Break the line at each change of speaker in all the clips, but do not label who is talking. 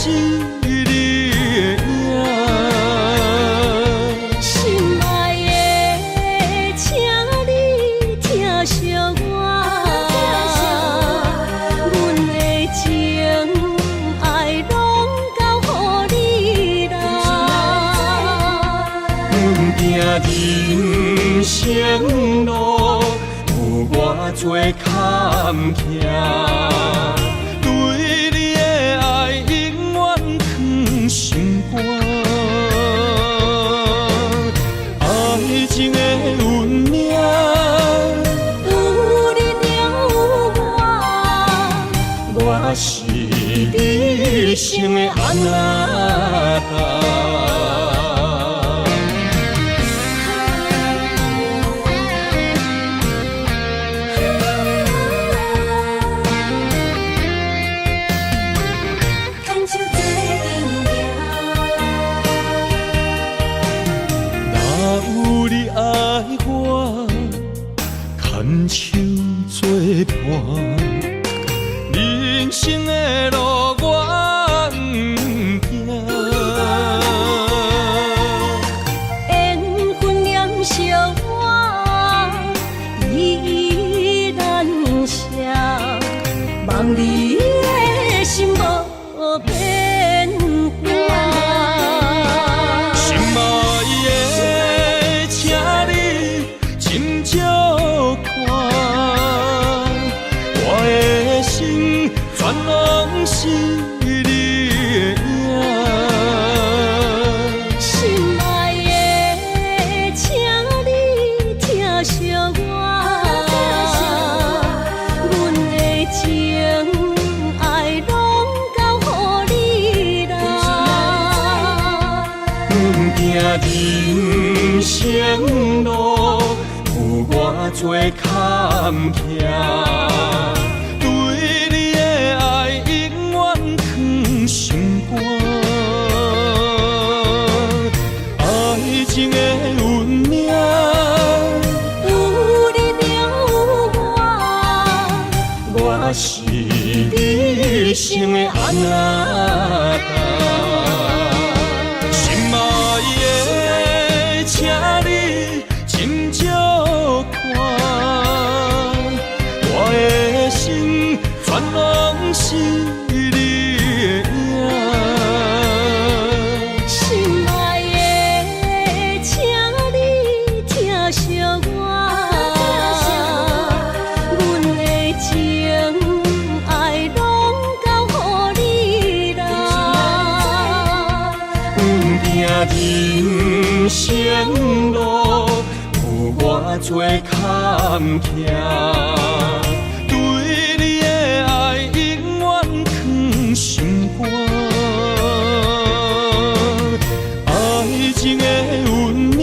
是你的影。
心爱的，请你疼惜我，阮的情爱拢交予你啦。
阮行人生路有偌多坎坷，对你的爱永远藏心肝。爱情的运命，
有你了有我，
我是你生的阿那达。牵手作伴，人生的路我不惊。
缘分念惜我，依然写，望你的心无变化。
心爱的，请你斟酌看，我的心全拢是你的影。
心爱的，请你疼惜我，阮的情爱拢交予你啦。
阮行人生路有偌多坎坷，对你的爱永远藏心肝。爱情的运命，
有你了有我，
我是你生的阿那达。心爱的，请你斟酌看，我的心全拢是你的影。
心爱的，请你疼惜我，阮的情爱拢交予你啦。
人生路有偌多坎坷，对你的爱永远藏心肝。爱情的运命，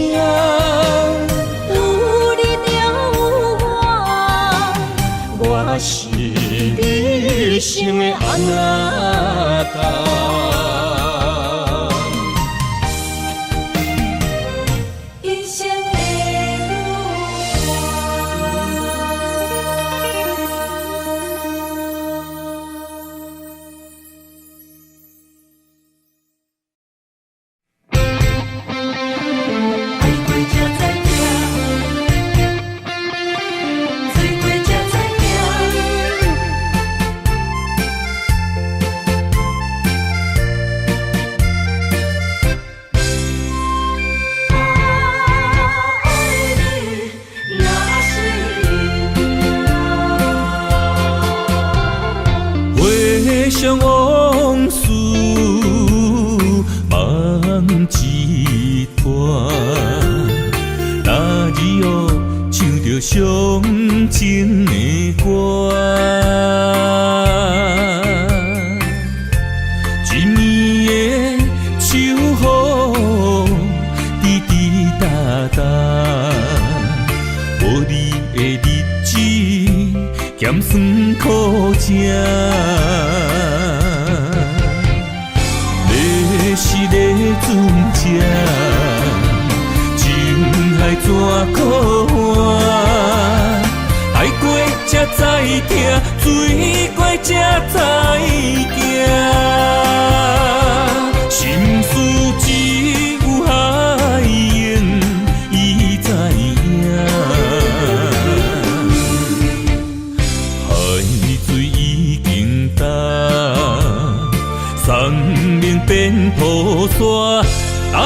有你了有我，
我是你生的阿那达。
一生的
爱过才知影，醉过才知影。
回想往事梦一段，那日后唱着伤情的歌，一暝的秋雨滴滴答答，无你的日子咸酸苦涩。是咧船只，情海怎可换？爱过才知疼，醉过才知行。心事只有海涌，伊知影。海水已经干，生命变雨伞。啊，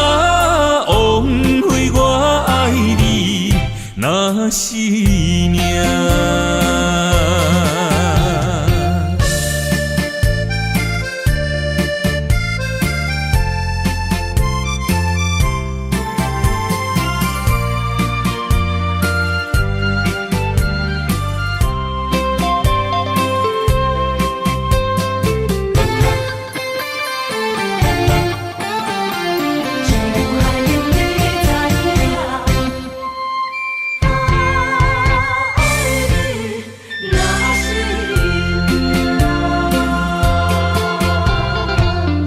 枉费我爱你那是命。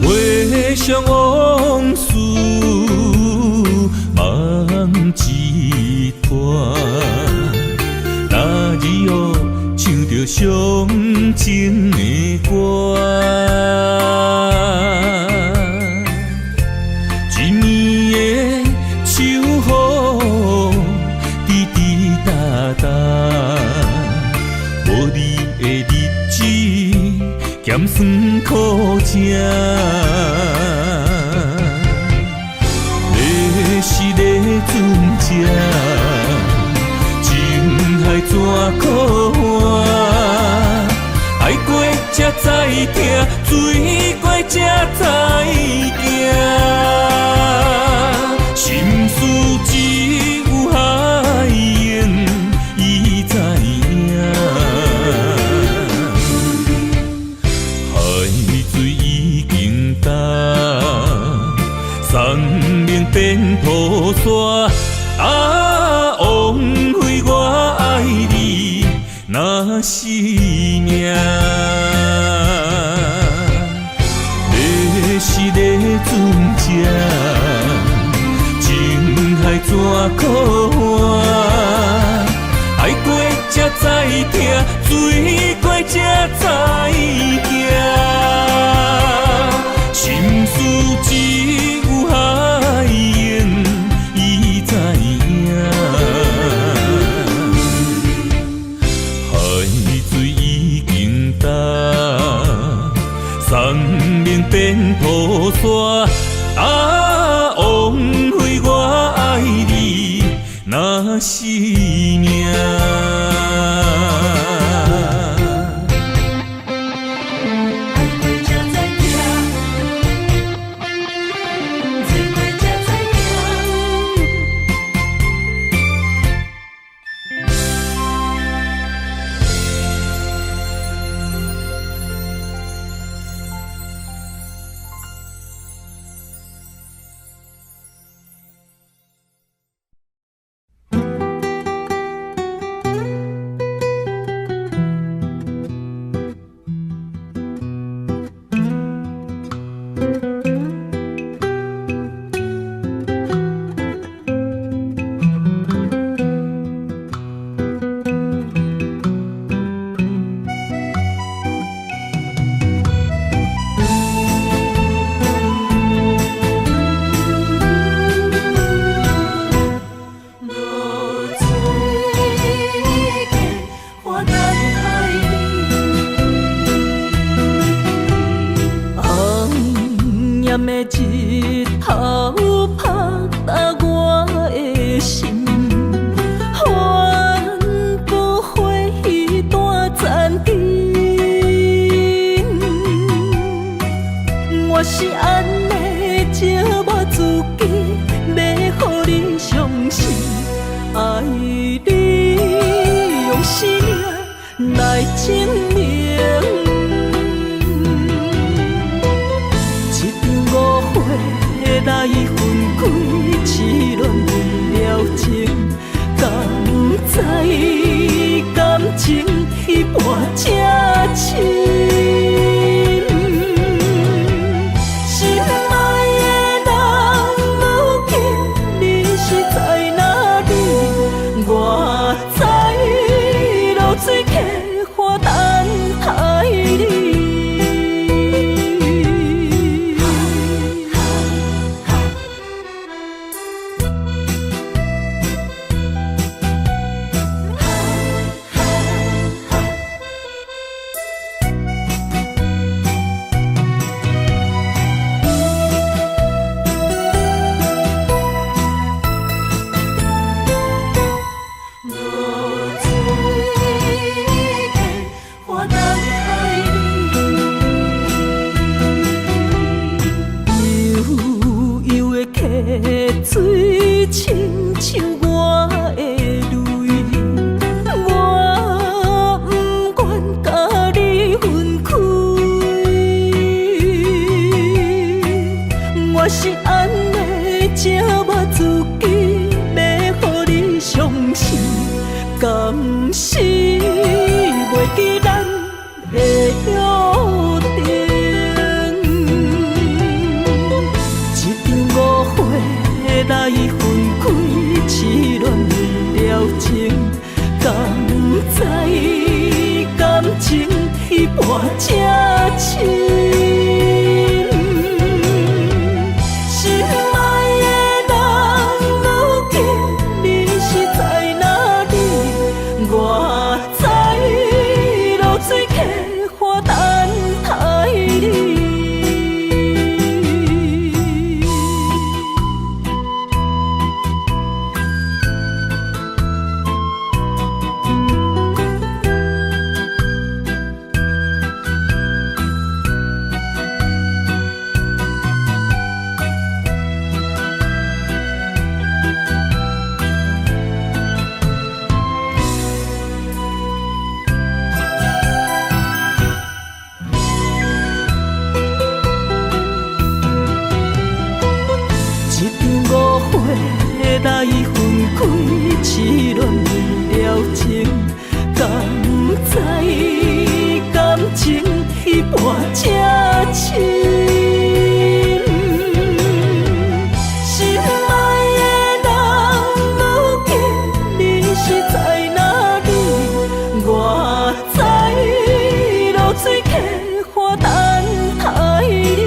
回想往事，梦一团。那日哦，唱着伤情的歌，一年的秋雨，滴滴答答，无你的日子。咸酸苦情，要是咧船只，情海怎可换？爱过才知疼，水过才知行。心事只有海涌，伊知影。生命变雨伞，啊，枉费我爱你那是命。要是咧船只，情海怎可换？爱过才知疼，水过才知行。心事只有海涌，伊知影。海水已经干，生命变雨伞。啊，枉费我爱你那是命。来证明，一场误会来分开，痴恋为了情，甘知感情彼半才深。水客花等待你，是袂记咱的约定。一场误会来分开，痴恋了情，敢知感情彼半才深。来分开，痴恋了情，敢知感情彼半才深。心爱的人，如今你是在哪里？我在露水溪花等待你。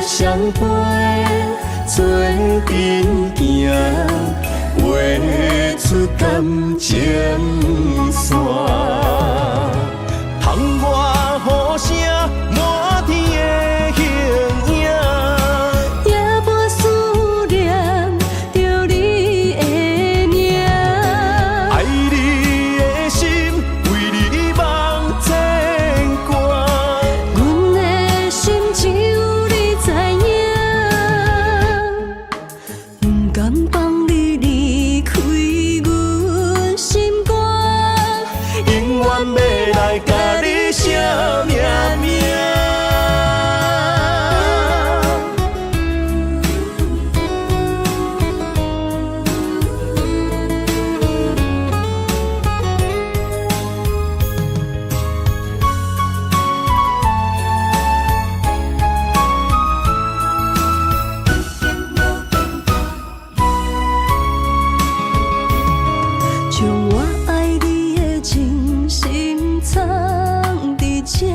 相陪做阵行，画出感情线。窗外雨声满天的形影，
夜半思念着你的名。
爱你的心为你梦牵挂，
阮的心只有你知影，不甘放你离开阮心肝，
永远要来甲你写命名。
将我爱你的真心藏伫这，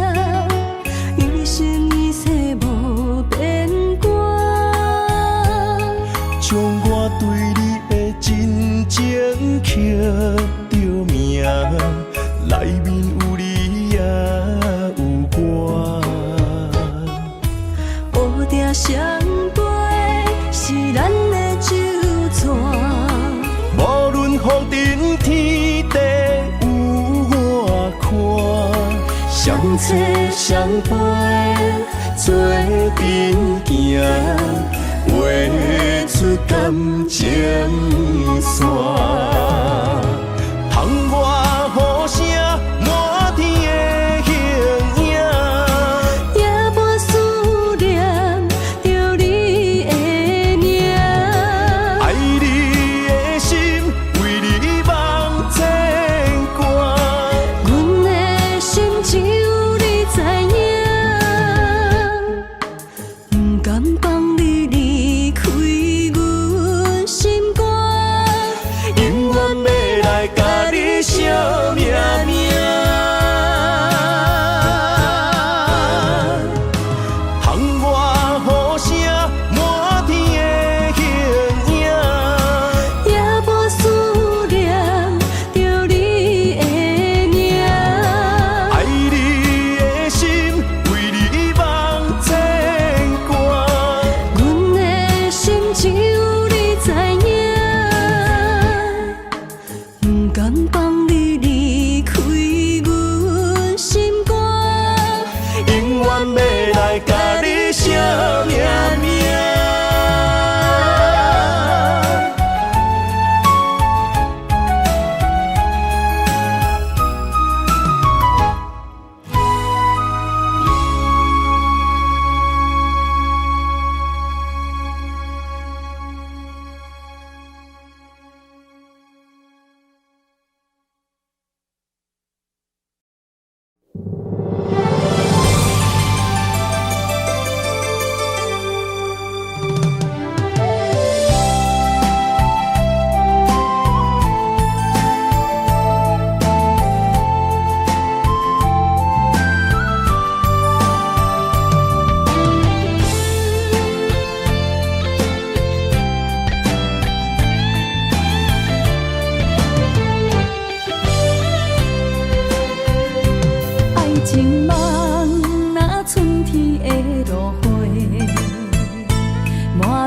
于是你说无变卦。
将我对你的真情刻着名，内面有你也有我。
乌定相陪是咱的酒泉。
无论风尘天地有我看，相找相陪做阵行，画出感情线。窗外雨声满天的形影，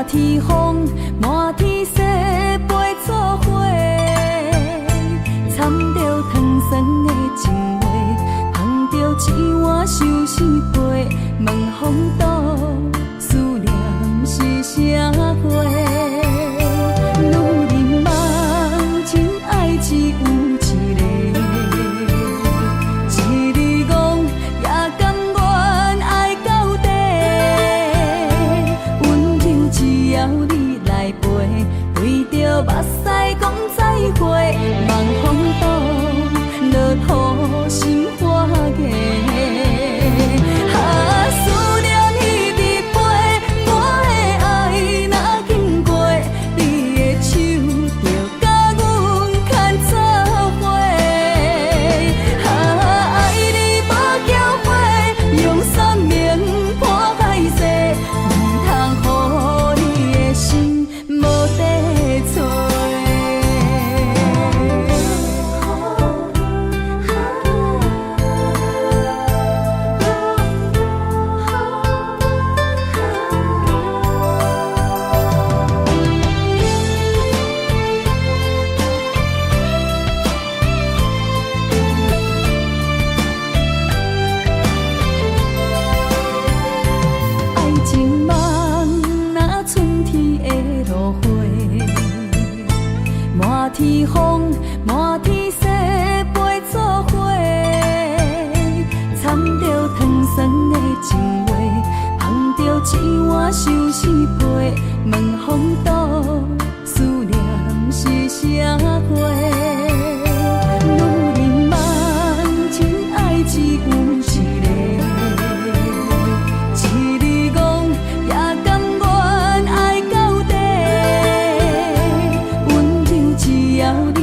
天风，满天雪，陪做伙，掺着糖酸的情话，捧着一碗相思杯，问风岛思念是啥货？女人梦情爱只有一个，一日戆也甘愿爱到底，温情只要你来陪，对着目屎讲再会，望风岛落土心花芽。思念一直飞，我的爱若经过，你的手就甲阮牵做伙。爱你无缴费，用生命破海誓，唔通予你的心无地找。爱情梦若春天的落花，满天风，满天雪，陪做伙，掺着糖酸的情话，捧着一碗相思杯，问风岛思念是啥货？女人梦情爱只有一个。一日戆也甘愿爱到底，温情只要你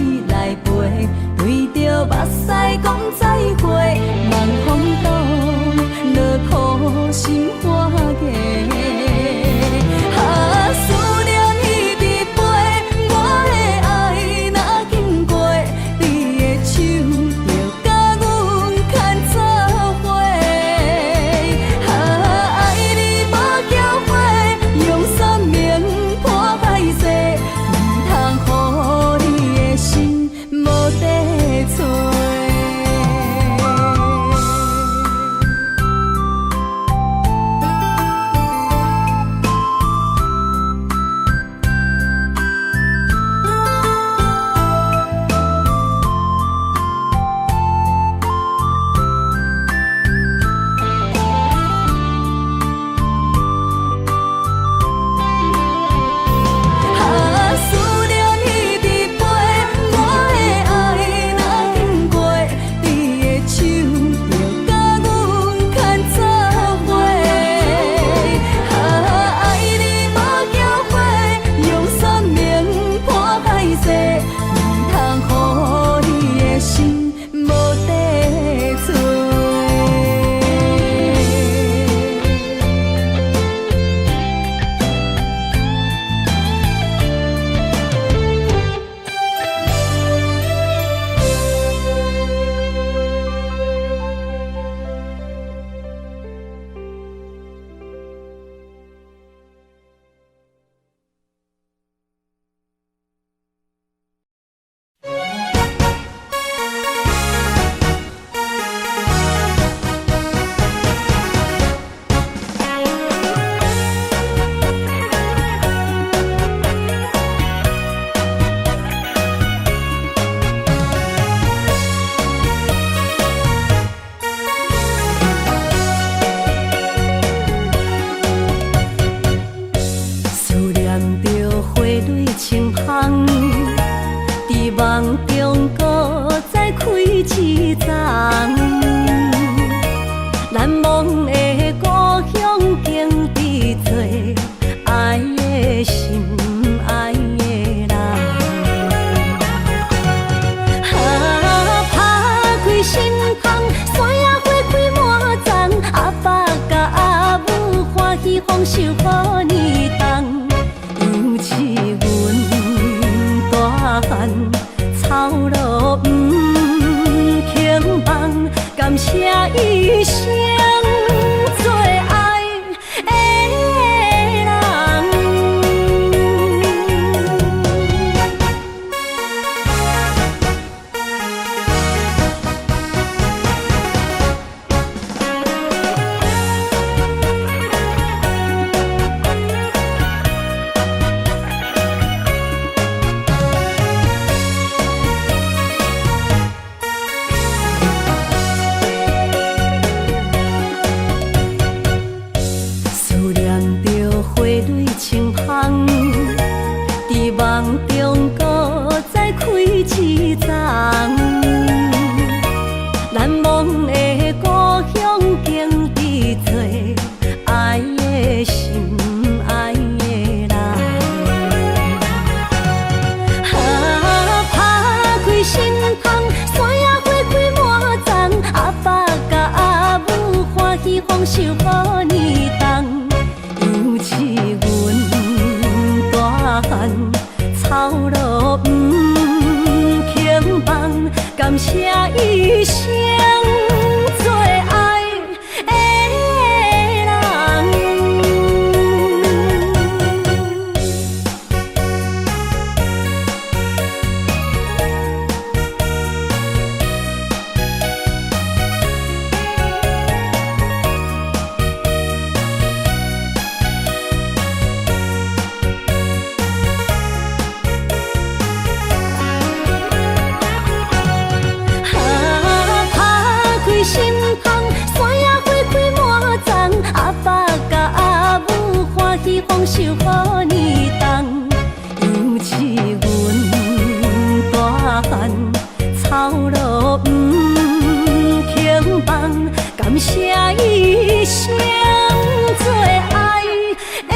丰收予年冬，尤是阮大汉操劳不轻放，感谢一生做爱的人。心芳，山野花开满丛，阿爸甲阿母欢喜丰收予年冬，尤是阮大汉操劳不轻放，感谢一生做爱的人。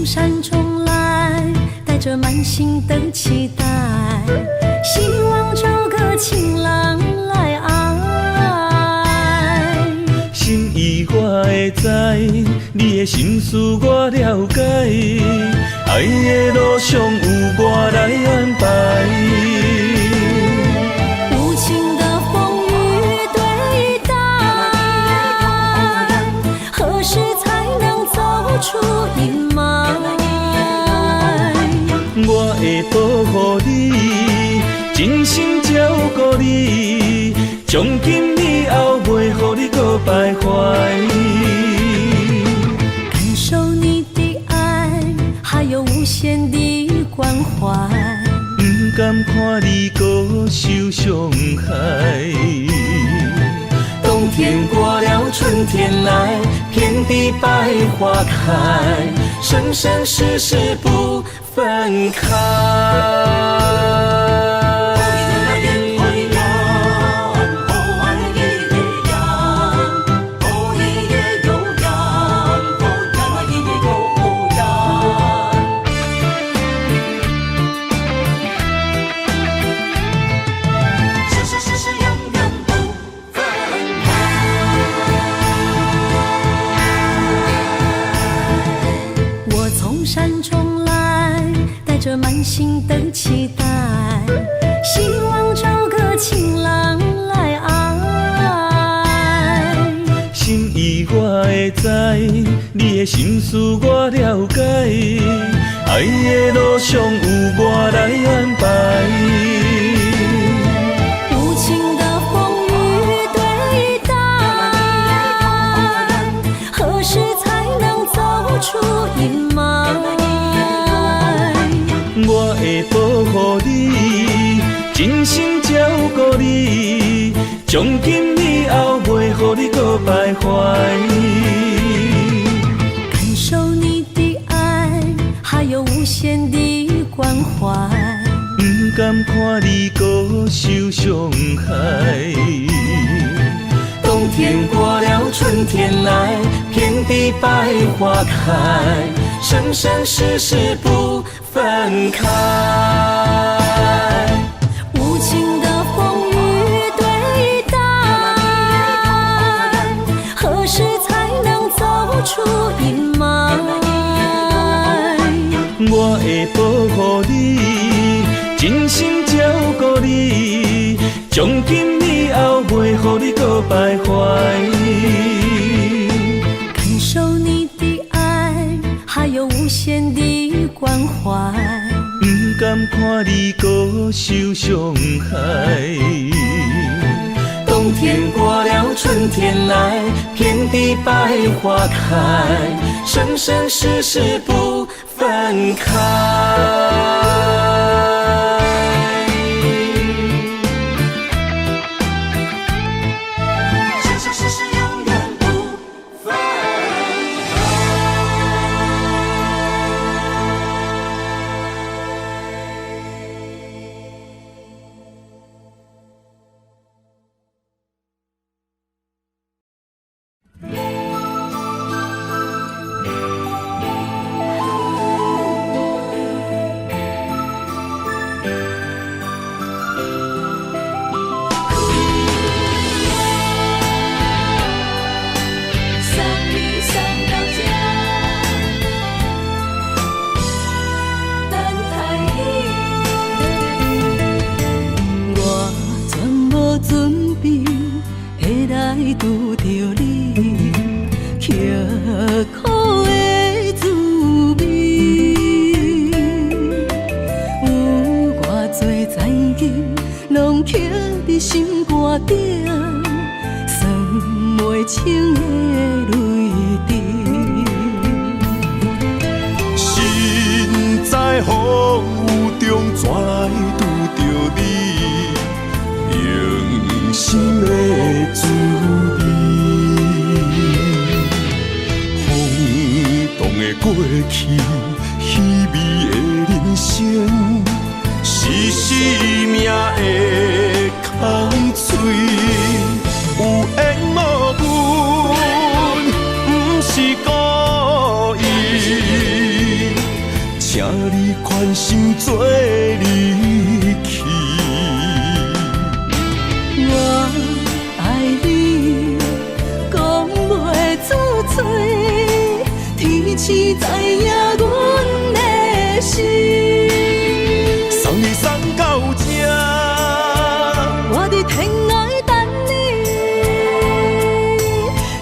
山中来，带着满心的期待，希望找个情郎来爱。
心意我会知，你的心思我了解，爱的路上有我来安排。
无情的风雨对待，何时才能走出阴霾？
我会保护你，真心照顾你，从今以后袂予你搁徘徊。
感受你的爱，还有无限的关怀，
不甘看你搁受伤害。冬天过了，春天来，遍地百花开，生生世世不分开。
山中来，带着满心的期待，希望找个情郎来爱。
心意我会知，你的心思我了解，爱的路上有我来安排。
无情的风雨对待，何时才能走出阴霾？
我会保护你，真心照顾你，从今以后袂予你搁徘徊。
感受你的爱，还有无限的关怀，
不甘看你搁受伤害。冬天过了，春天来，遍地百花开，生生世世不分开。
无情的风雨对待，何时才能走出阴霾？
我会保护你，真心照顾你，从今以后袂予你搁徘徊。
感受你的爱，还有无限的关怀。
不甘看你搁受伤害。冬天过了，春天来，遍地百花开，生生世世不分开。
生生世世永远不分
送你送到家，等待你。我全无准备，会来拄着你，刻苦的滋味。有偌多灾境，拢刻伫心肝顶。算袂清的泪滴，
心在风雨中怎来拄着你，用心的滋味。风动的过去，稀微的人生，是生命的空嘴。有缘无分，不是故意，请你宽心做离去。
我爱你，讲袂出嘴，天气知影阮的心。
送你送到这，
我伫天涯等你，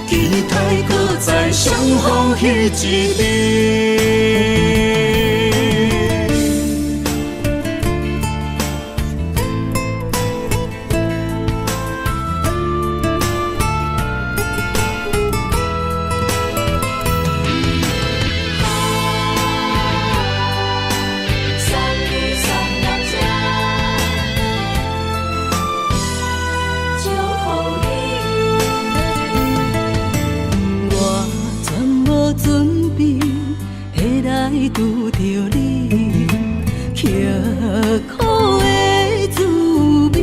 期待搁再相逢彼一日。
送你送到家，祝福你。我全无准备，会来拄着你，刻苦的滋味。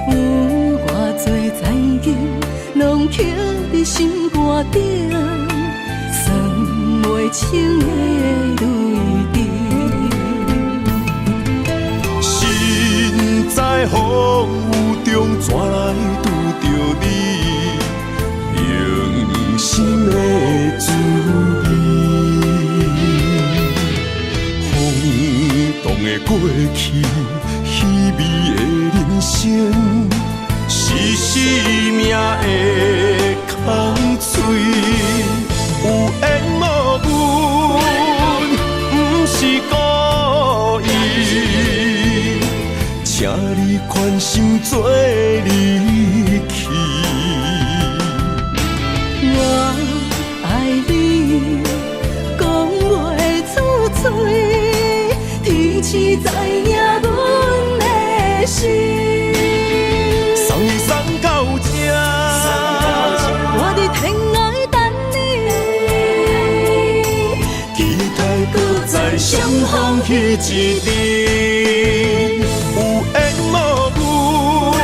有偌多灾境，拢刻伫心肝顶，算袂清的泪滴。
心在风雨中怎来拄着你，用心的滋味。风动的过去，稀微的人生，是生命的空嘴。有缘无分，不是故意，请你宽心做离去。
我爱你，讲袂出嘴，天气知影阮的心。
送你送到这，
我伫天涯等你，
期待搁再相逢彼一日。有缘无分，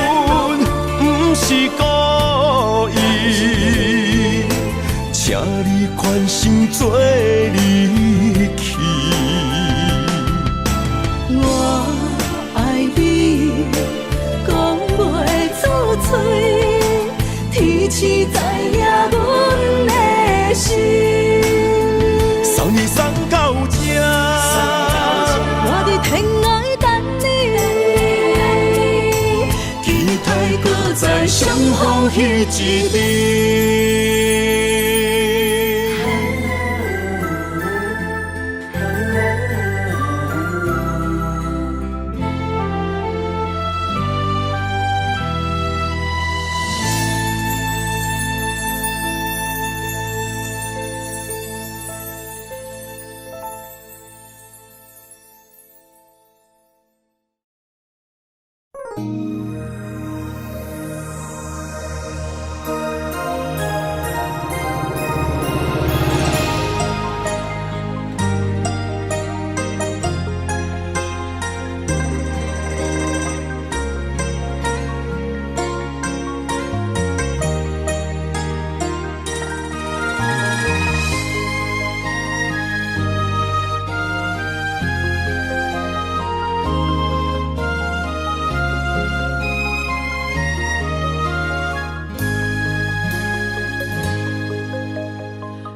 不是故意，请你宽心做离去。
我爱你，讲袂出嘴，天气知影阮的心。
送彼一日。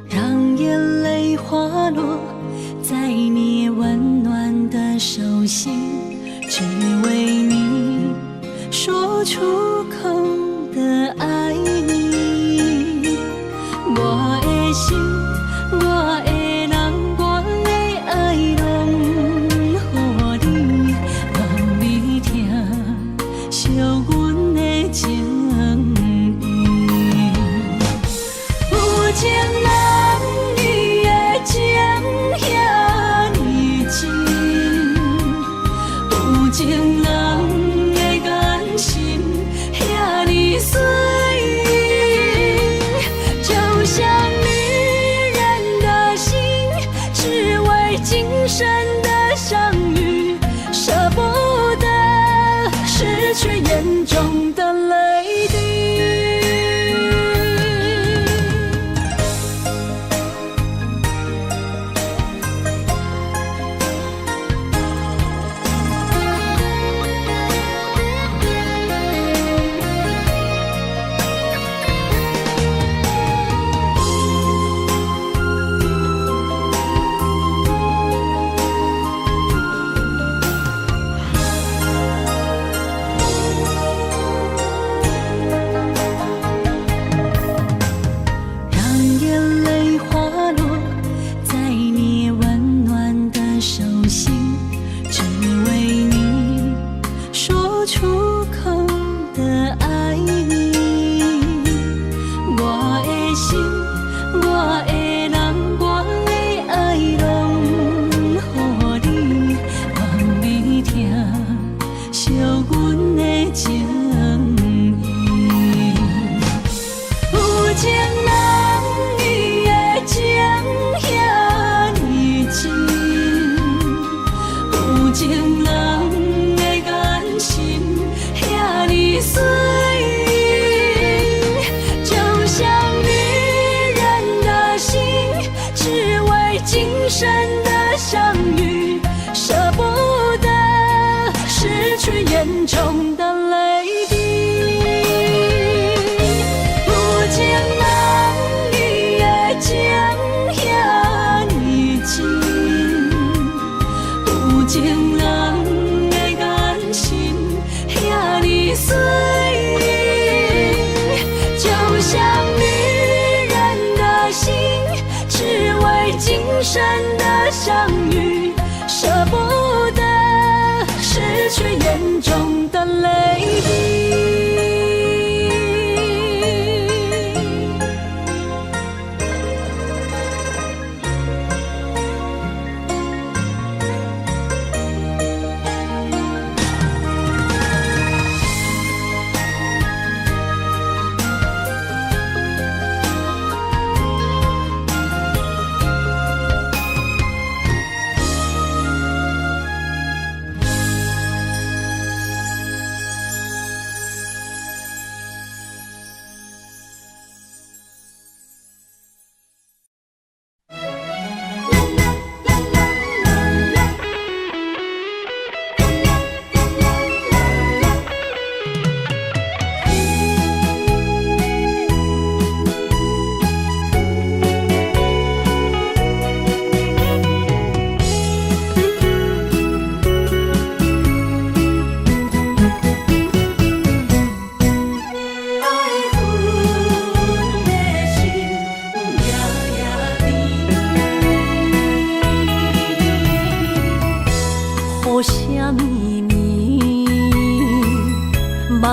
让眼泪滑落在你温暖的手心，只为你说出口的爱你。我的心，我的人，我的爱拢予你，望你听惜阮的情意。有情人你的情遐尼真，有情人的感心遐尼水，就像女人的心，只为今生的相遇，舍不得失去眼中的泪滴。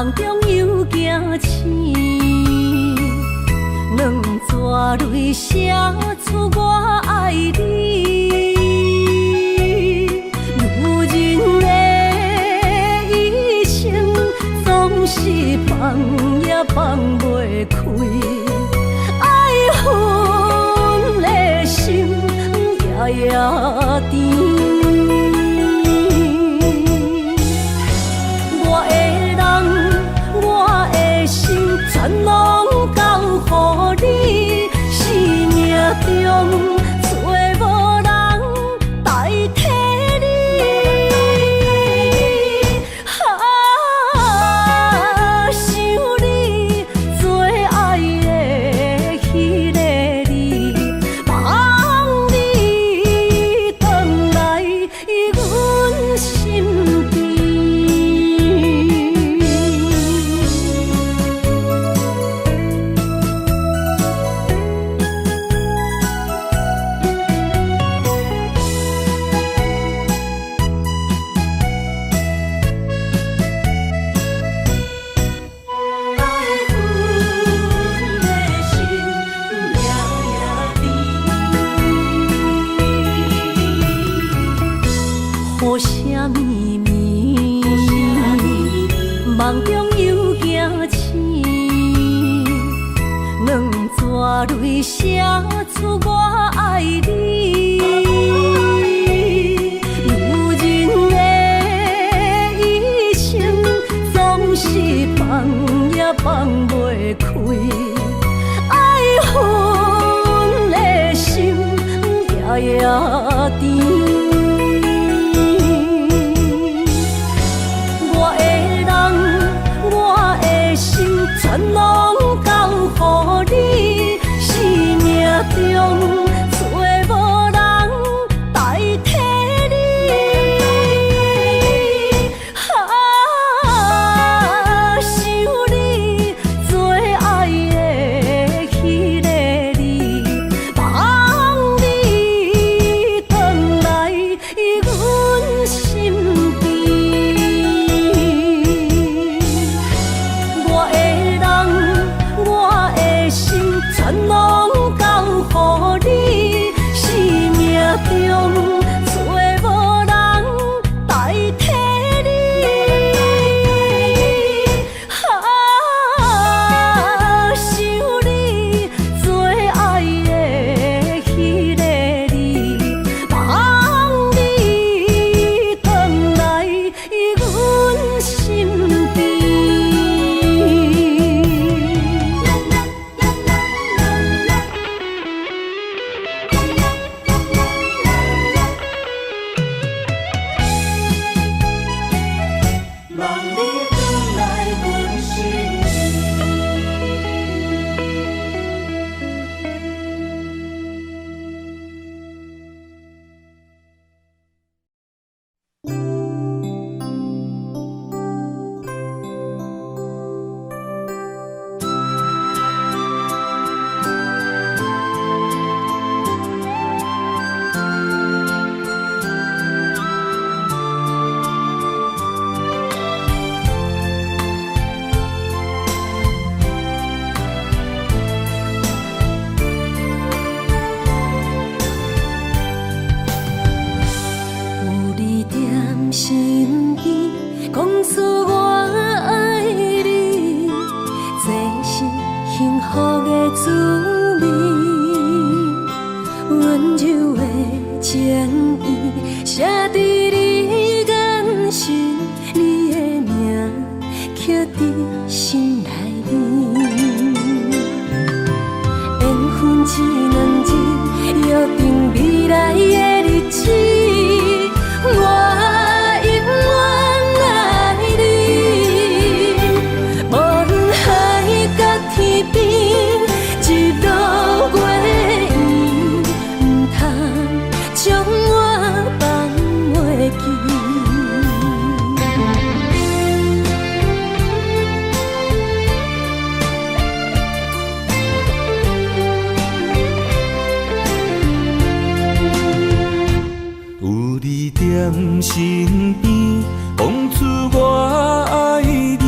梦中又惊醒，两纸泪写出我爱你。女人的一生总是放也放袂开，爱恨的心夜夜甜。全拢交予你，生命中找无人代替你。想你做爱的迄个你，望你回来阮身边。雨声绵绵，梦中又惊醒，两纸泪写出我爱你。女人的一生总是放也放袂开，爱恨的心夜夜甜。全拢交予你，生命中找无人代替你。想你做爱的迄个你，望你回来阮身边。全拢交予你，生命中找无人代替你。想你做爱的迄个你，望你回来阮身边。身边讲出我爱你，这是幸福的滋味。温柔的情意写在你眼神，你的名刻在心内面。缘分一两日，约定未来的日子。我
身边，讲出我爱你，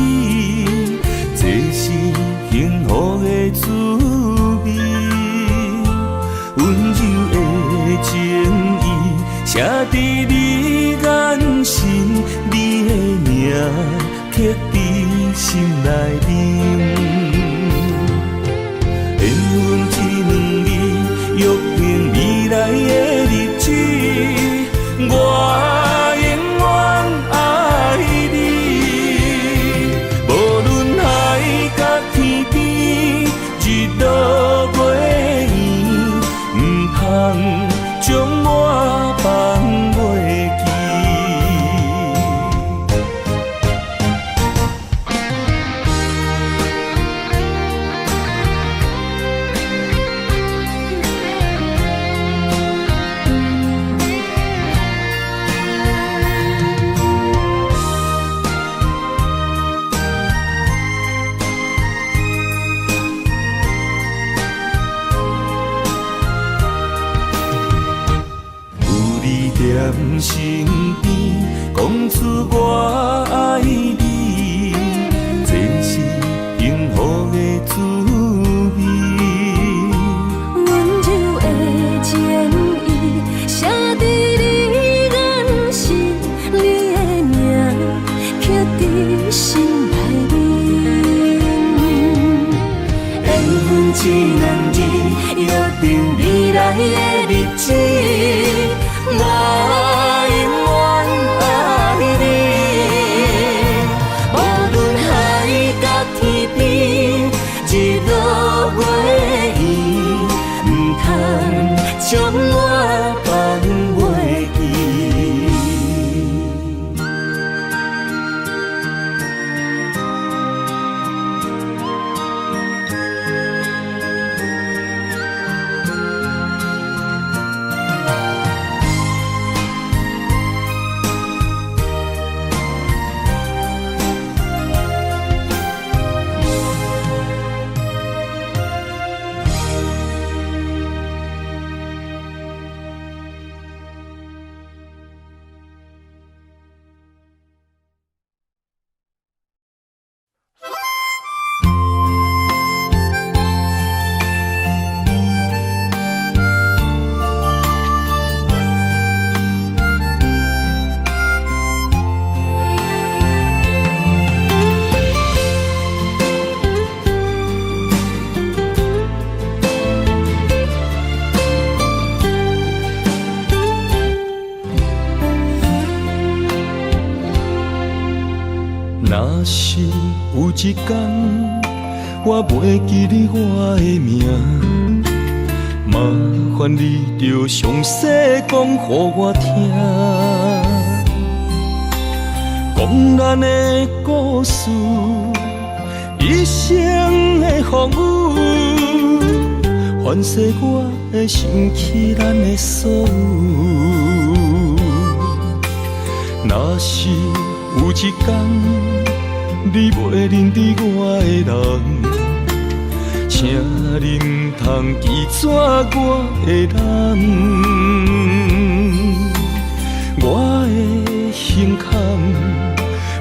写伫你眼神，你的名刻伫心内面。缘分一两字，约定未来的日子，我永远爱你。无论海角天边，日落月圆，唔通将我放袂记。在身边，讲出我爱你，这是幸福的滋味。
温柔的情意，写伫你眼神，你的名刻伫心内面。缘分一两字，约定未来的日子。我永远爱你，无论海角天边，日落月圆，唔通将我放袂记。
若是有一天我袂记你我的名，麻烦你着详细讲予我听，讲咱的故事，一生的风雨，反噬我会想起咱的所有。若是有一天你袂认得我的人，请你唔通记住我的人。我的心坎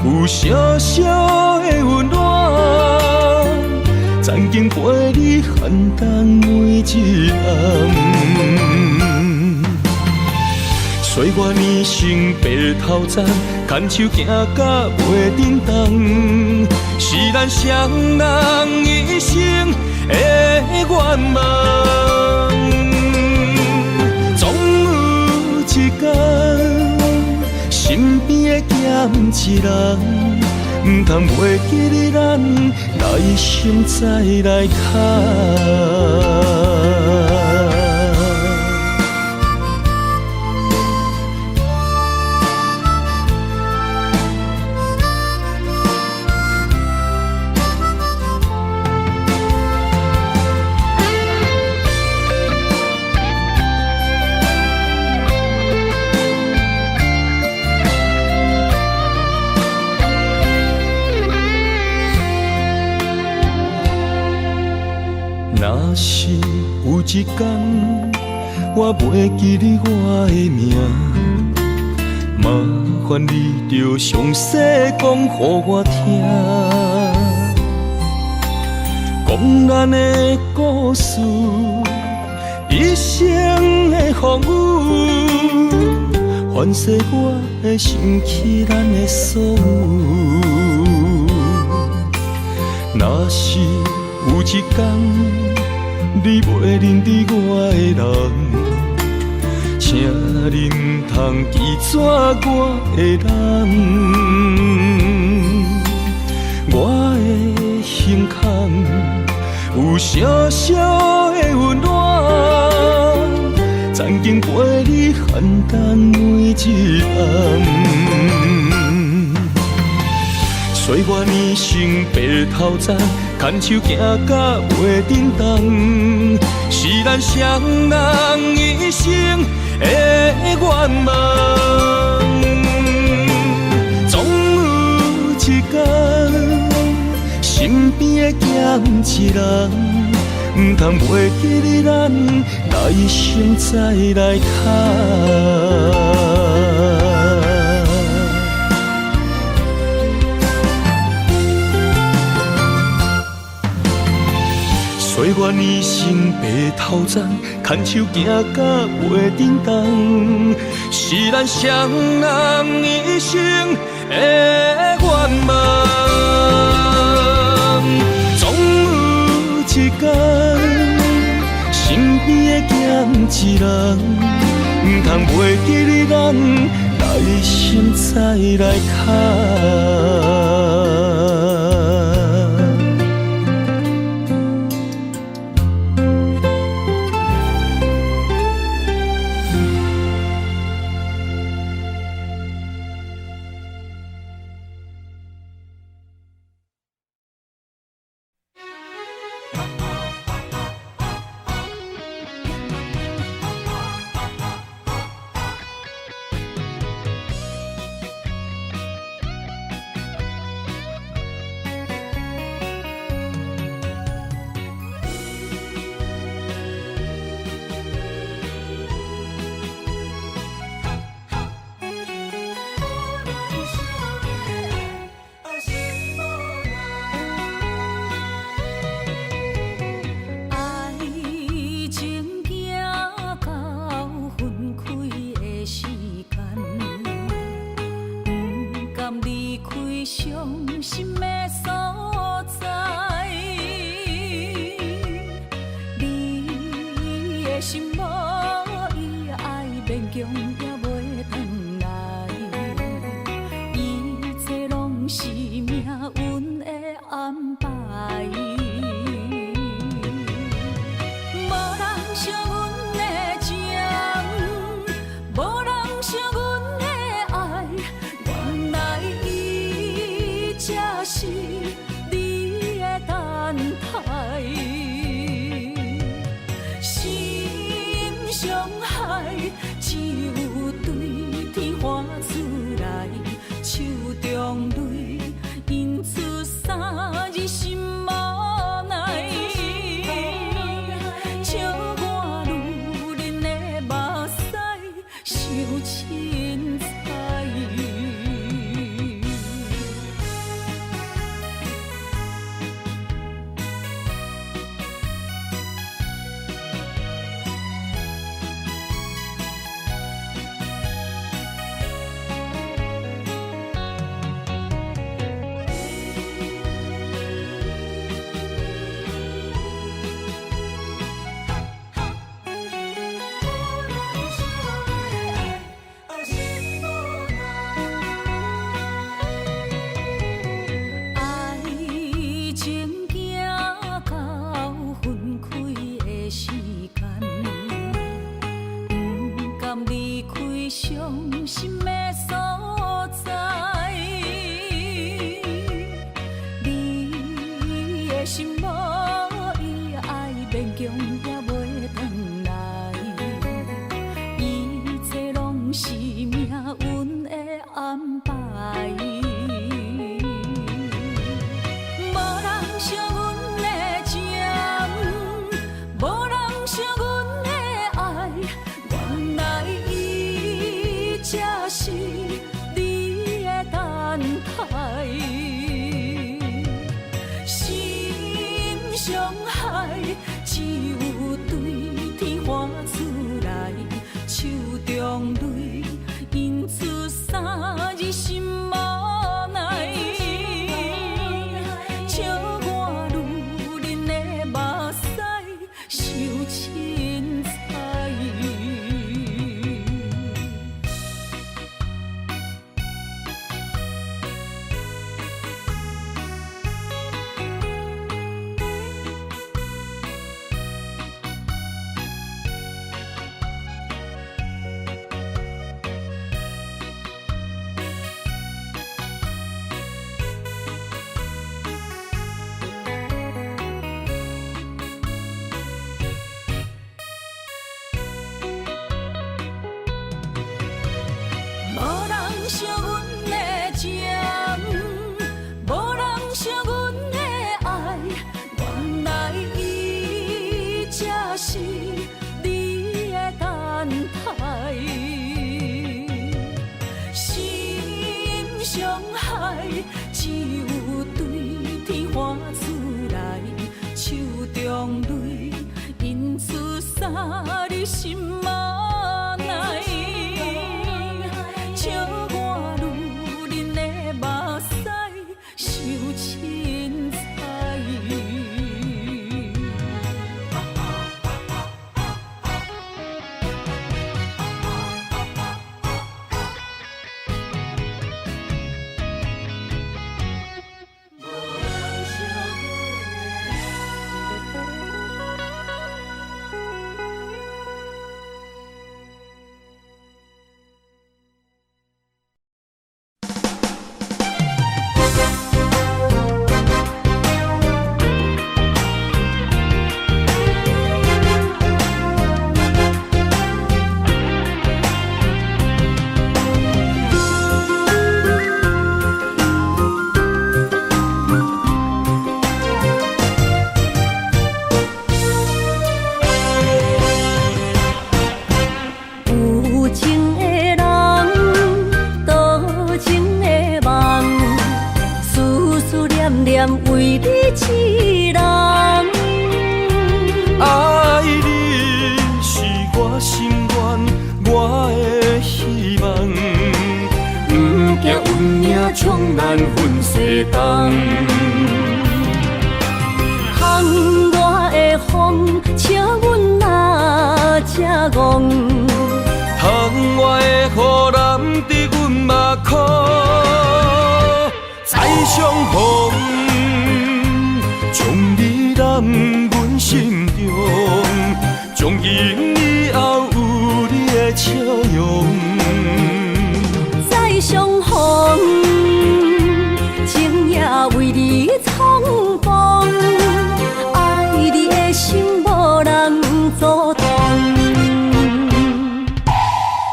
有小小的温暖，曾经陪你寒冬每一暗。岁月年成白头鬃，牵手行到袂振动，是咱双人一生的愿望。总有一天，身边的欠一人，唔通袂记你咱来心再来敲。若是有一天我袂记你我的名，麻烦你着详细讲予我听，讲咱的故事，一生的风雨，传说我的心起咱的所有。若是有一天你袂认得我的人，请恁通记住我的人，我的胸腔有小小的温暖，曾经陪你寒冬每一暗。岁月年成白头鬃，牵手行到袂振动，是咱双人一生的愿望。总有一天，身边的咸一人，唔通袂记得咱来生再来谈。岁月年成白头鬃，牵手行到袂振动，是咱双人一生的愿望。总有一天，身边的咸一人，唔通袂记得咱来生再来谈。
中泪，因日心无奈，笑我女人的目屎受凊彩。无人惜阮的情，无人惜阮的爱，原来伊才是你的等待。心伤害，只有对天发出来，手中泪因出洒你心无奈。笑我女人的目屎受凊彩。有情的人，多情的梦，思思念念为你痴人。
爱你是我心愿，我的希望，不惊运命冲咱分世东。
窗外的风，笑阮哪只戆？
窗外的雨淋伫阮目眶，再相逢，将你揽阮心中，从今以后有你的笑容。
再相逢，情也为你苍茫，爱你的心无人阻挡。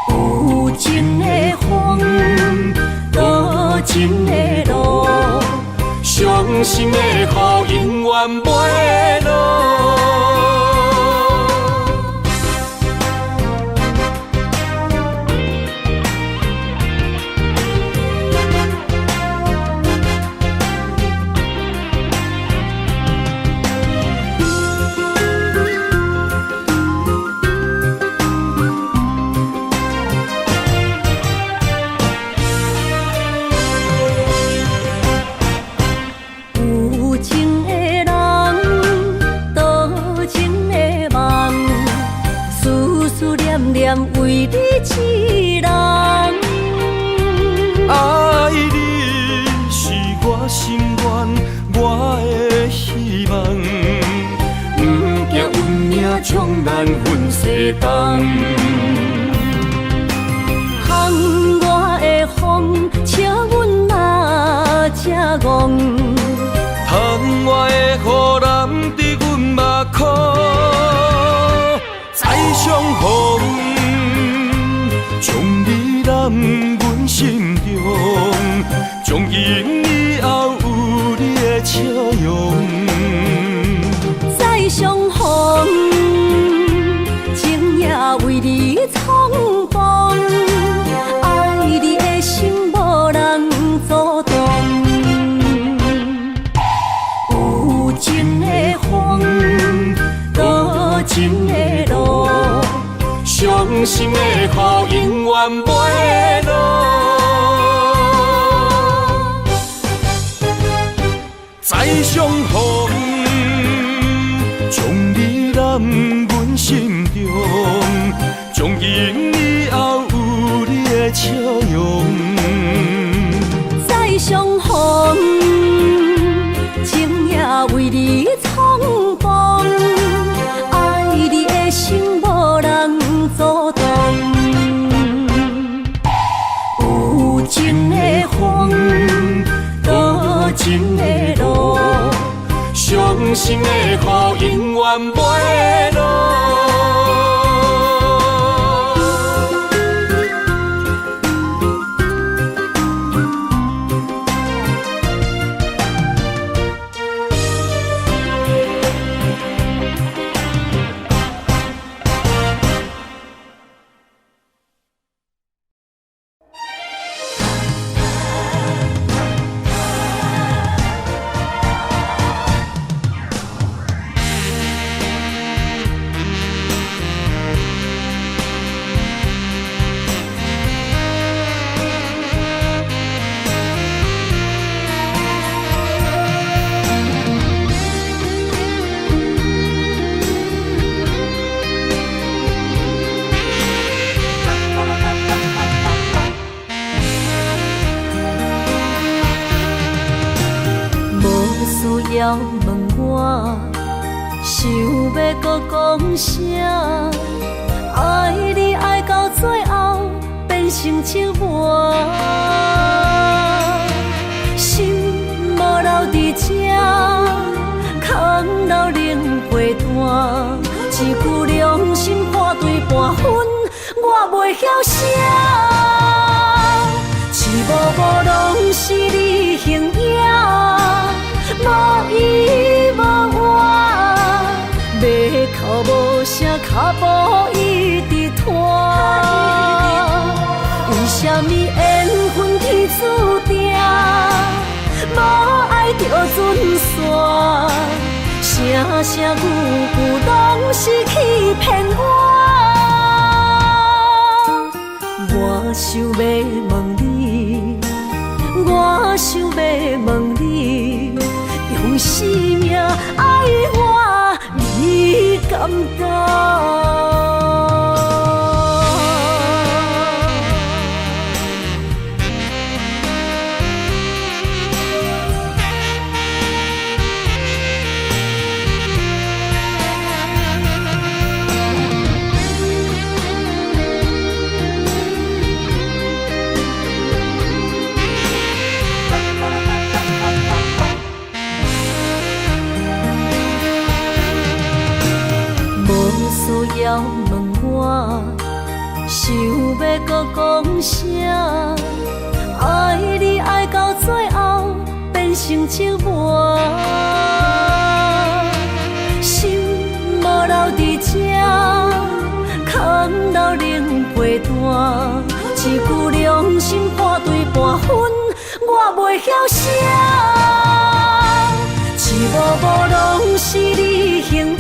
有情的风，多情的路，伤心的雨永远袂落。有情的人，多情的梦，思思念念为你痴人。
爱你是我心愿，我的希望，不惊运命冲咱分世东。
窗外的风，笑阮哪只戆？
窗外的雨淋伫阮目眶，再相逢，将你揽阮心中，从今以后有你的笑容。
再相逢，情也为你苍茫，爱你的心无人阻挡。有情的风，多情的路，伤心的雨永远袂落。
相逢，将你揽阮心中，从今以后有你的笑容。
再相逢，情也为你苍茫，爱你的心无人阻挡。有情的风，无情的路，伤心的雨永远袂落。需要问我，想要搁讲啥？爱你爱到最后变成寂寞，心无留伫这，空留冷陪伴。一句良心半对半分，我袂晓写。一幕幕拢是你形影。无依无我，要哭无声，脚步一直拖。为什么缘分天注定，无爱就准线？声声句句拢是欺骗我。我想要问你，我想要问你。用生命爱我，你敢讲？需要问我，想要搁讲啥？爱你爱到最后变成寂寞，心无留伫这，空留冷陪伴。一句良心半对半分，我袂晓写。一幕幕拢是你形影。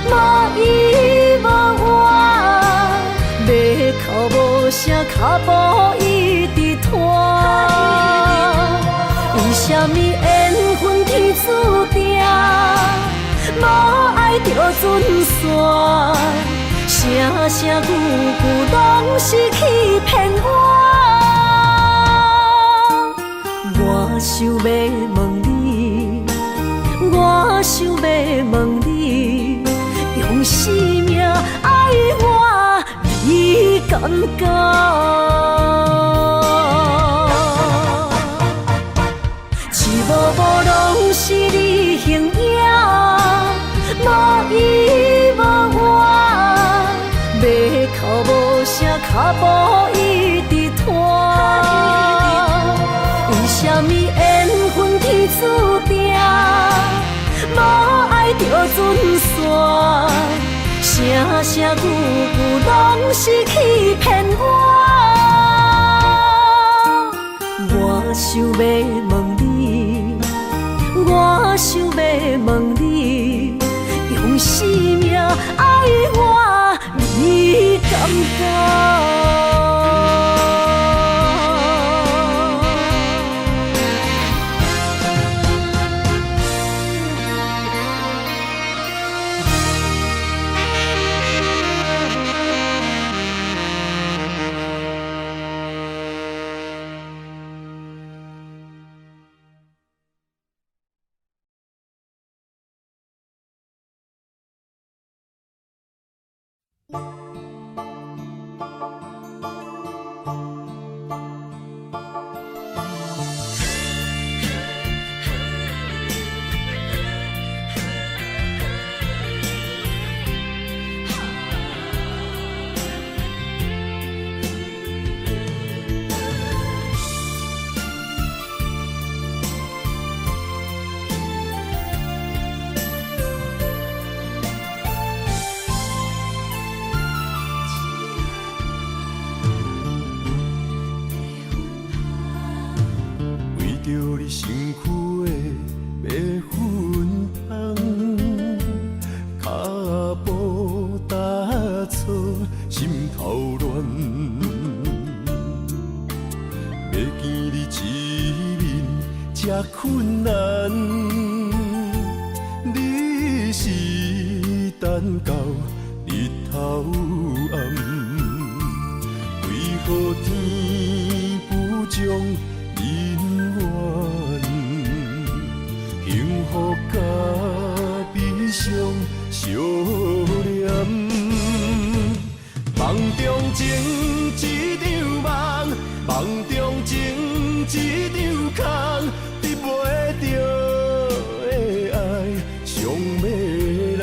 无依无我，要哭无声，脚步一直拖。为什么缘分天注定，无爱就准线？声声句句拢是欺骗我。我想要问你，我想要问你。用生命爱我，你敢讲？一幕幕拢是你形影，无依无我，要哭无声，脚步一直拖。为什么缘分天注定，无爱就准线？声声句句拢是欺骗我。我想要问你，我想要问你，用生命爱我，你敢讲？
为着你身躯的马粪香，脚步踏错，心头乱。要见你一面这困难，你是等到日头暗，为何天不将人怨？幸福甲悲伤相连，梦中情一场梦，梦中情一场空，得袂着的爱上迷人。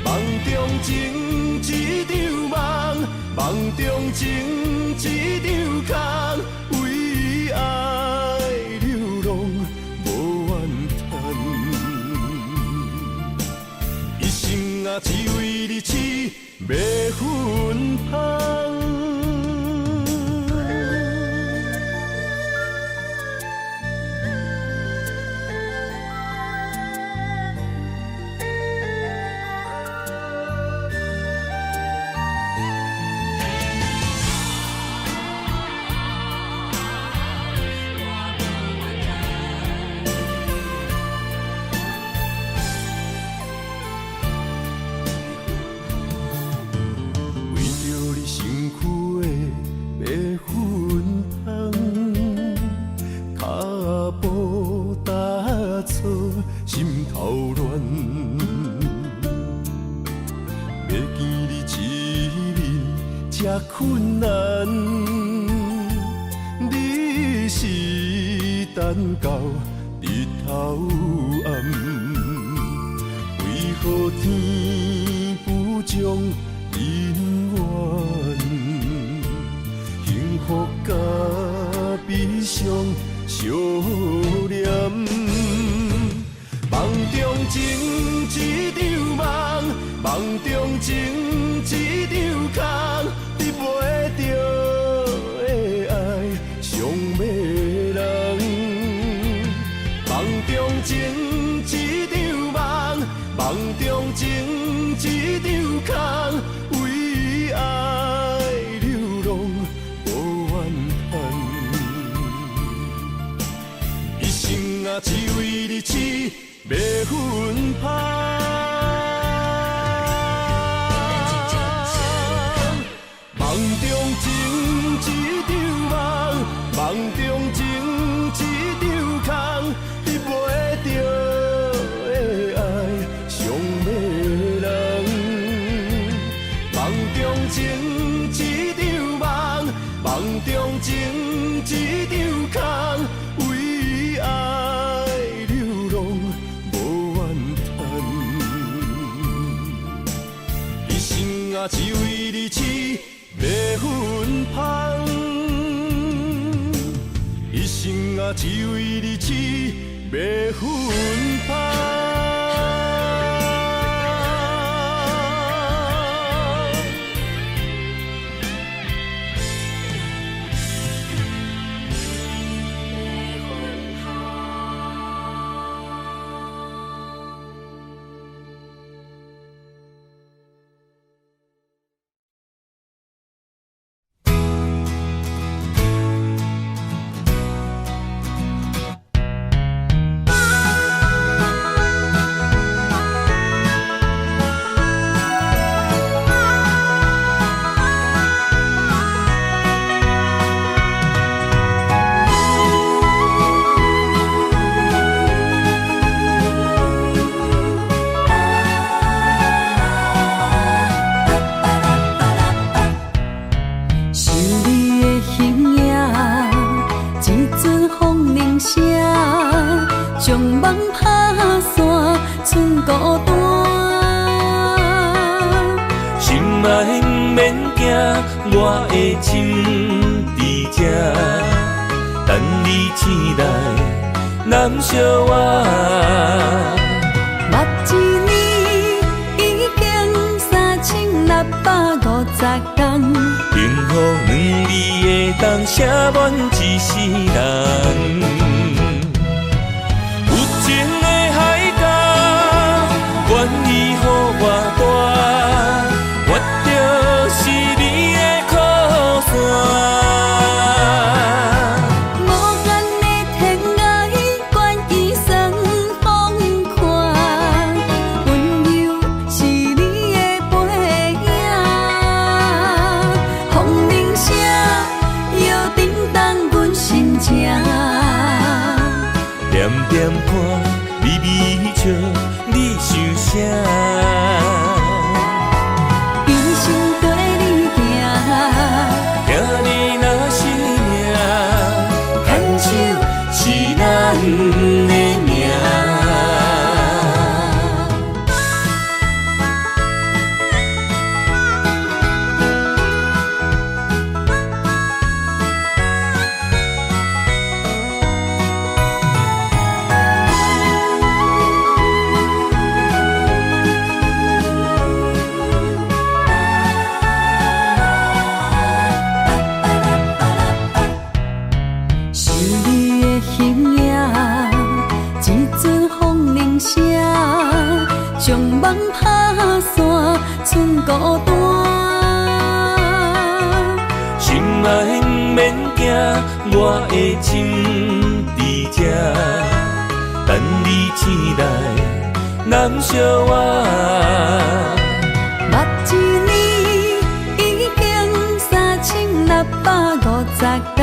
梦中情一场梦，梦中情一场空，为爱流浪无怨叹，一生啊只为你痴迷魂香。心头乱，要见你一面这困难，你是等到日头暗，为何天不将人怨？幸福甲悲伤相连。梦中情一场梦，梦中情一场空，得袂着的爱上迷人。梦中情一场梦，梦中情一场空，为爱流浪无怨叹，一生啊只为你痴。迷魂香，梦中情一场梦，梦中情一场空，得袂着的爱上迷人。梦中情一场梦，梦中情一场空，为爱流浪。啊，只为你痴迷魂香，一生啊，只为你痴迷魂香。
梦打散，剩孤单。
心爱不免惊，我的心伫这，等你醒来，难相我。
目一年已经3650天，
幸福两字会当写满一世人。有情的海角，愿意予我大，我就是你的靠山。
无间的天涯，愿意算风看，温柔是你的背影。风铃声，摇叮当阮心情。
点点看，微微笑，你想啥？
一生跟你行，
听你若是命，牵手是咱的命。
是你的形影，一阵风铃声，将梦打散，剩孤单。
心爱不免惊，我的心伫这，等你醒来，难相我。
目一年已经3650天，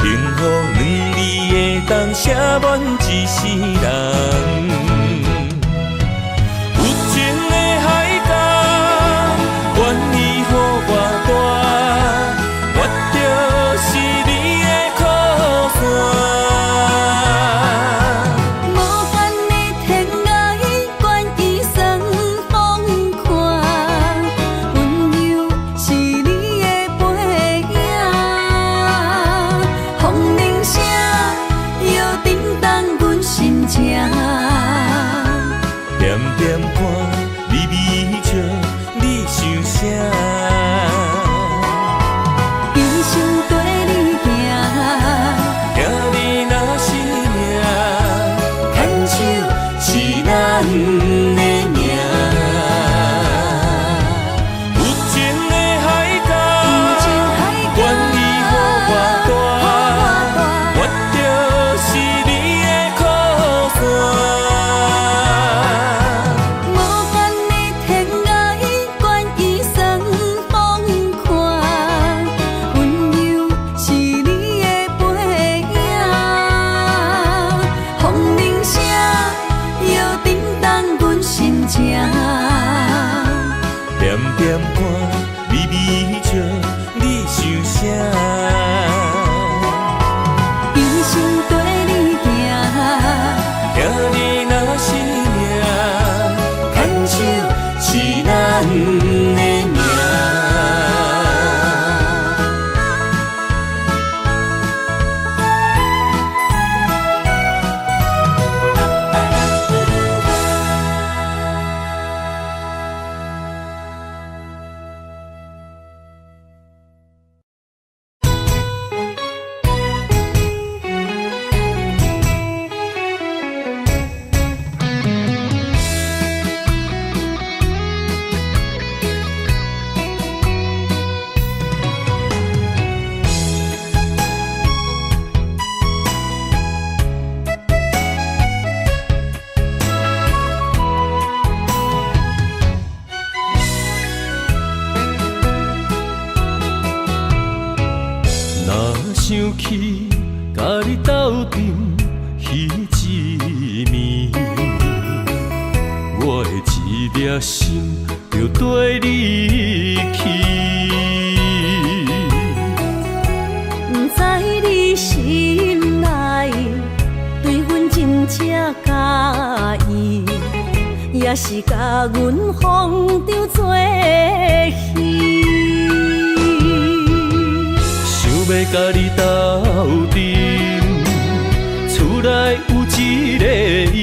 幸福两字会当写满一世人。有情的海角，愿意予我大，我就是你的靠山。
无间的天涯，愿意算风看，温柔是你的背影。风铃声，摇叮当阮心情。
点点看，微微笑，你想啥？
一生跟你行，
听你若是命，牵手是咱的命。有情的海角，愿意予我大，我就是你的靠山。
无间的天涯，愿意算风看，温柔是你的背影。风铃声，摇叮当阮心情。
点点看，微微笑，你想啥？
一生跟你行，
听你若是命，牵手是咱的命。想起甲你斗阵彼一暝，我的一粒心就跟你去。
不知你心内对阮真正敢也是甲阮风中做戏。
想要甲你斗阵，厝内有一个伊，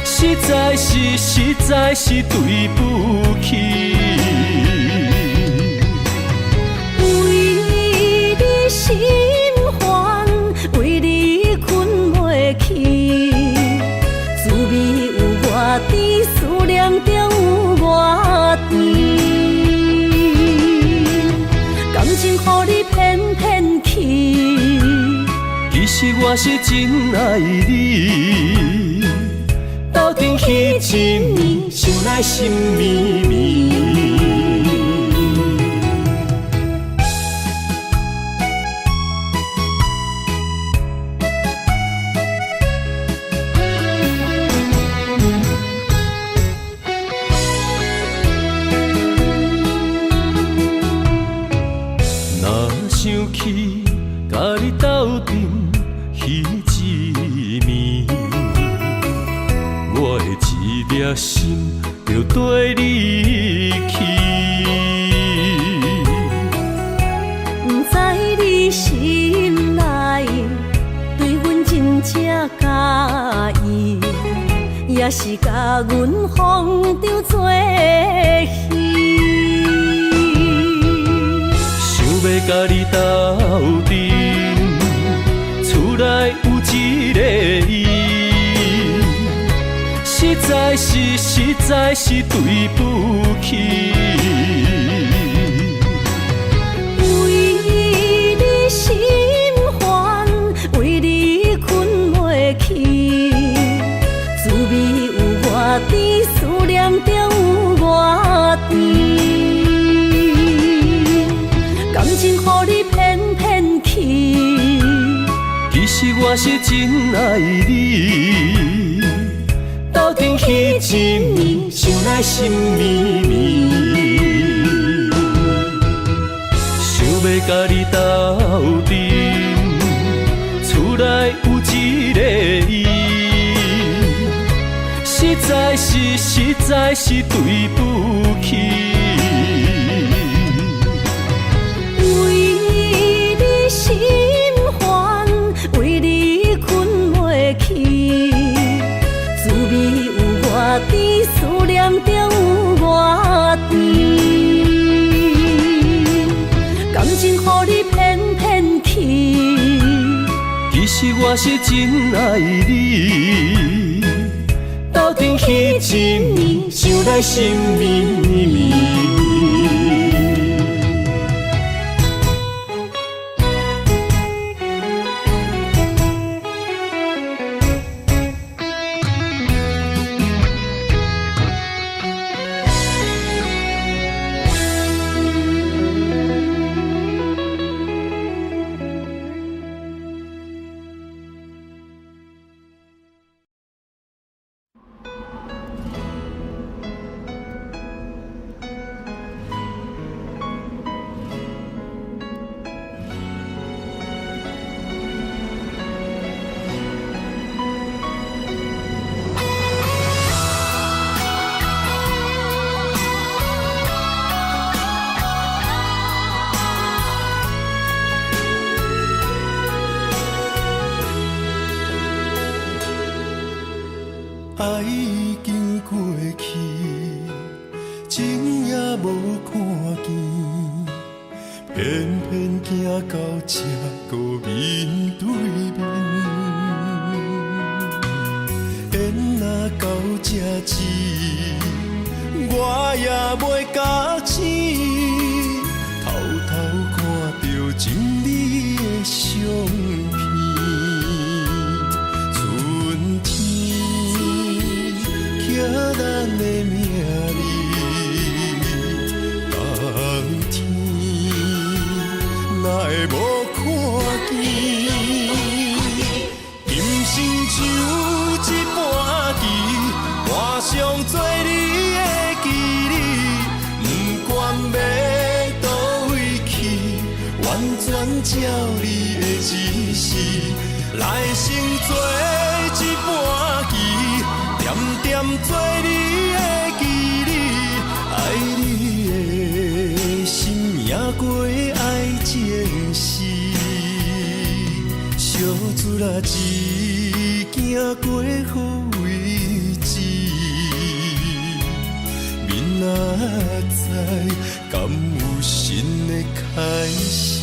实在是对不起。
为你心烦，为你困袂去，滋味有偌甜，思念中有偌甜。感情予你骗骗去，
其实我是真爱你，斗阵彼一年，想来心绵绵。想起甲你斗阵彼一暝，我的一粒心就跟你去。
不知你心内对阮真正介意，也是甲阮风中做戏。
要甲你斗阵，厝内有一个伊，实在是对不起。
为你心烦，为你困袂去，滋味有偌甜，思念中有偌甜。感情予你骗骗去，
其实我是真爱你，斗阵彼一暝，想来心绵绵。想要甲你斗阵，厝内有一个伊，实在是对不起。
心烦，为你困袂去，滋味有偌甜，思念中有偌甜。感情予你骗骗去，
其实我是真爱你，斗阵彼一暝，想来心绵绵。
爱已经过去，情也无看见，偏偏行到这个面对面。缘若到这时，我也袂甲钱，偷偷看到真美的相片。咱的命里，冬天哪会无看见？今生像一盘棋，换上做你的记忆，不管要倒位去，完全照你的指示，来生做一盘棋。点点做你的记忆，爱你的心命过爱情诗，小船啊一行过好位置，明仔载敢有新的开始？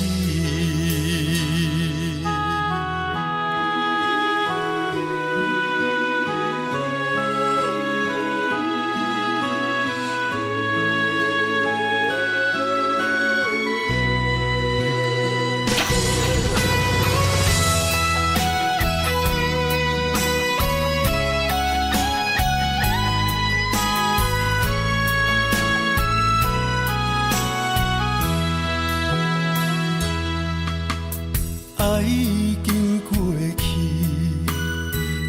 爱已经过去，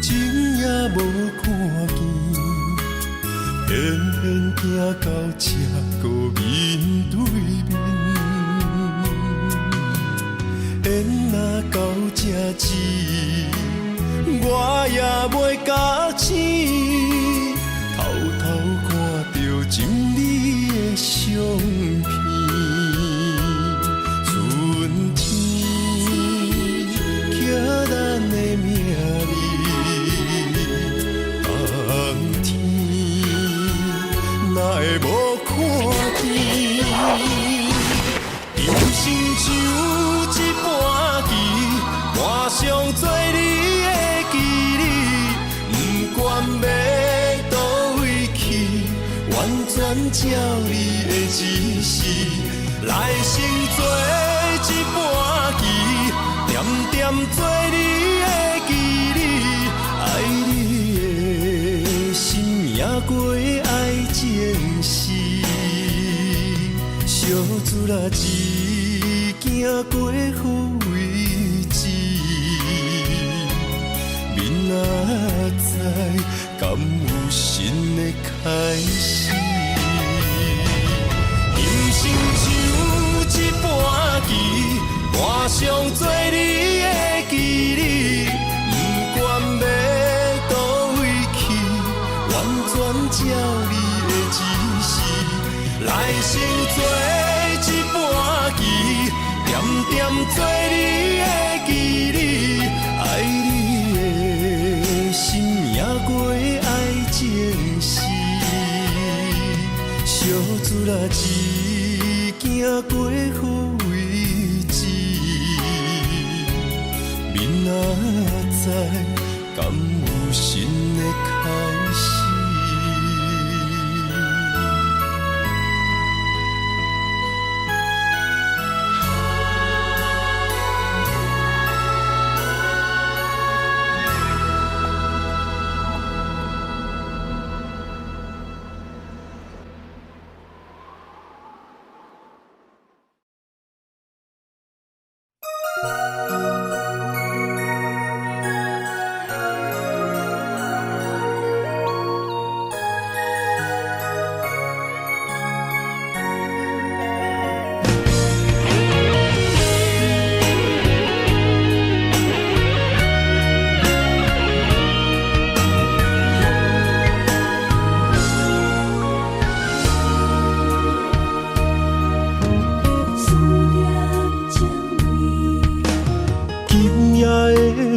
情也无看见，偏偏行到这个面对面。缘若到这止，我也袂假醒，偷偷看到情你的相片。春天刻咱的名字，冬天哪会无看见？人生像一盘棋，换上做你的记忆，不管要倒位去，完全照你的指示，来生做一盘棋，点点做你的记忆，爱你的心命过爱情诗，小船啊一行过好位置，明仔载敢有新的开始？人生像一盘棋，换上做你的记忆，不管要倒位去，完全照你的指示，来生做一盘棋，点点做你的记忆，爱你的心命过爱情诗，小船啊一行过好位置，明仔载敢有新的开始？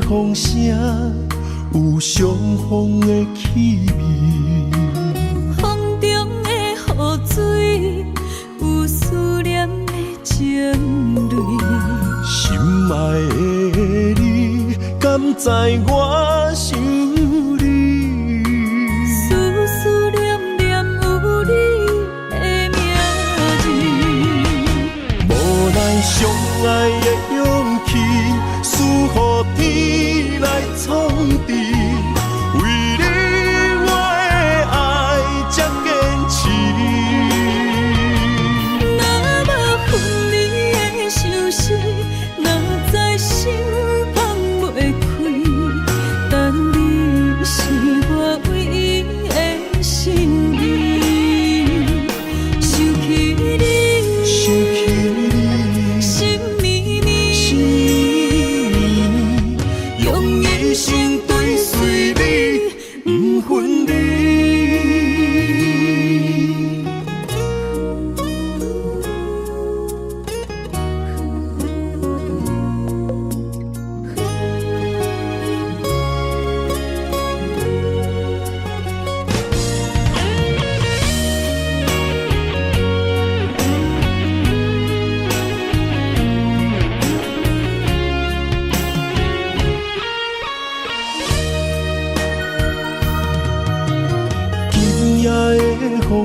风声有相逢的气味，
风中的雨水有思念的情泪。
心爱的你，敢知我想你？
思思念念有你的名字，
无奈相爱的勇气，输予天来创治。为你我的爱才坚持。
若无分离的相思，哪知心放袂开。但你是我唯一的心意，想起你，心绵绵。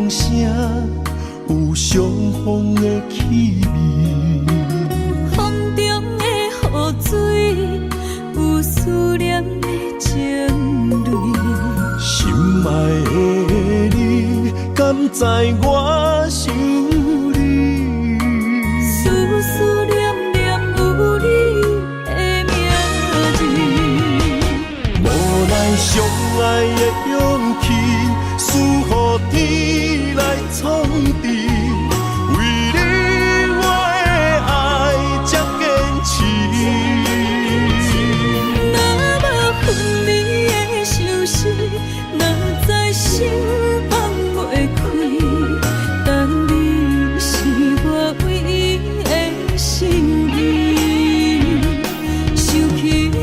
风声，有相逢的气味。
风中的雨水，有思念的情泪。
心爱的你，敢知我想你？
思思念念有你的名字。
无奈相爱的勇气，输予天来创治。为你我的爱才坚持。
若无分离的相思，哪知心放袂开。但你是我唯一的心意，想起你，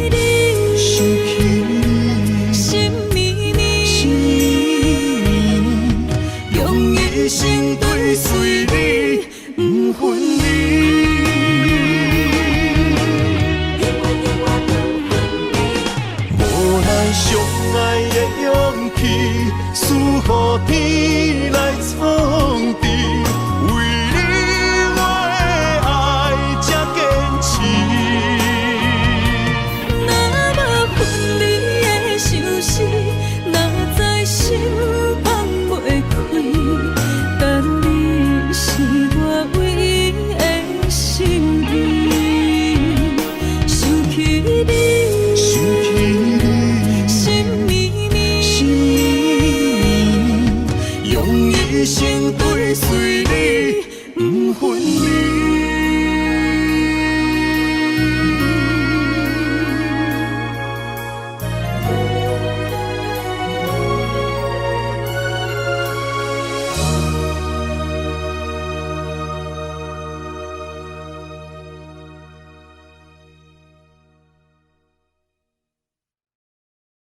心绵绵，用一生追随你，不分离。
无奈相爱的勇气，输予天来创治。为你我的爱才坚持。
若无分离的相思，哪知心放袂开。但你是我唯一的心意，想起你，心绵绵，
用一生追随你，不分离。